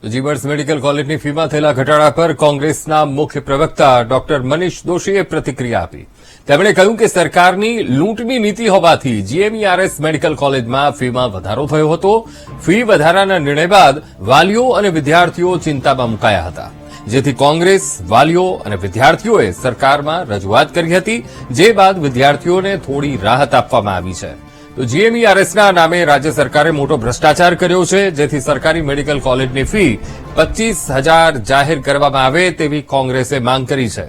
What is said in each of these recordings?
જીવર્સ medical કોલેજની ફીમાં થયેલા ઘટાડા પર કોંગ્રેસના મુખ્ય પ્રવક્તા ડોક્ટર મનીષ દોશીએ પ્રતિક્રિયા આપી. તેમણે કહ્યું કે સરકારની લૂંટની નીતિ હોવાથી જીએમઈઆરએસ મેડિકલ કોલેજમાં ફીમાં વધારો થયો હતો. ફી વધારાના નિર્ણય બાદ વાલીઓ અને વિદ્યાર્થીઓ ચિંતામાં મુકાયા હતા, જેથી કોંગ્રેસ, વાલીઓ અને વિદ્યાર્થીઓએ સરકારમાં રજૂઆત કરી હતી, જે બાદ વિદ્યાર્થીઓને થોડી રાહત આપવામાં આવી છે. તો જીએમઈઆરએસના નામે રાજ્ય સરકારે મોટો ભ્રષ્ટાચાર કર્યો છે, જેથી સરકારી મેડિકલ કોલેજની ફી 25,000 જાહેર કરવામાં આવે તેવી કોંગ્રેસે માંગ કરી છે.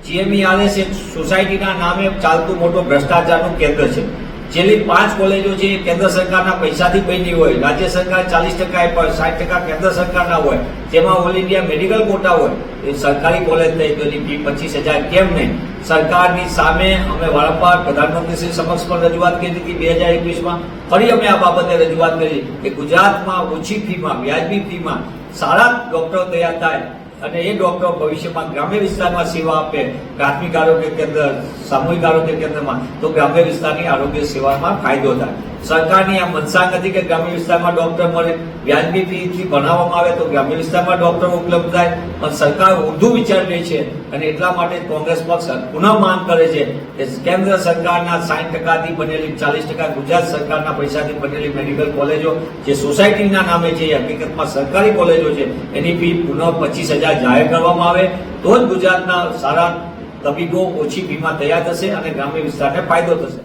જીએમઈઆરએસ એક સોસાયટીના નામે ચાલતું મોટો ભ્રષ્ટાચારનું કેન્દ્ર છે. છેલ્લી 5 કોલેજો છે કેન્દ્ર સરકારના પૈસાથી બની હોય, રાજ્ય સરકાર 40% આપે, 60% કેન્દ્ર સરકારના હોય, જેમાં ઓલ ઇન્ડિયા મેડિકલ કોટા હોય. એ સરકારી કોલેજ થઈ તો એની ફી 25,000 કેમ નહીં? સરકારની સામે અમે વારંવાર પ્રધાનમંત્રીશ્રી સમક્ષ પણ રજૂઆત કરી હતી. 2021માં ફરી અમે આ બાબતે રજૂઆત કરી કે ગુજરાતમાં ઓછી ફીમાં, વ્યાજબી ફીમાં સારા ડોક્ટરો તૈયાર થાય અને એ ડોક્ટરો ભવિષ્યમાં ગ્રામ્ય વિસ્તારમાં સેવા આપે. પ્રાથમિક આરોગ્ય કેન્દ્ર, સામૂહિક આરોગ્ય કેન્દ્રમાં તો ગ્રામ્ય વિસ્તારની આરોગ્ય સેવામાં ફાયદો થાય. સરકારની આ મનસા નથી કે ગ્રામ્ય વિસ્તારમાં ડોક્ટર મળે, વ્યાજબી ફીથી ભણાવવામાં આવે તો ગ્રામ્ય વિસ્તારમાં ડોક્ટર ઉપલબ્ધ થાય. પણ સરકાર ઊંધું વિચાર લે છે અને એટલા માટે કોંગ્રેસ પક્ષ પુનઃ માંગ કરે છે કે કેન્દ્ર સરકારના 60%થી બનેલી, 40% ગુજરાત સરકારના પૈસાથી બનેલી મેડિકલ કોલેજો જે સોસાયટીના નામે છે, હકીકતમાં સરકારી કોલેજો છે, એની ફી પુનઃ 25,000 જાહેર કરવામાં આવે તો જ ગુજરાતના સારા તબીબો ઓછી ફીમાં તૈયાર થશે અને ગ્રામ્ય વિસ્તારને ફાયદો થશે.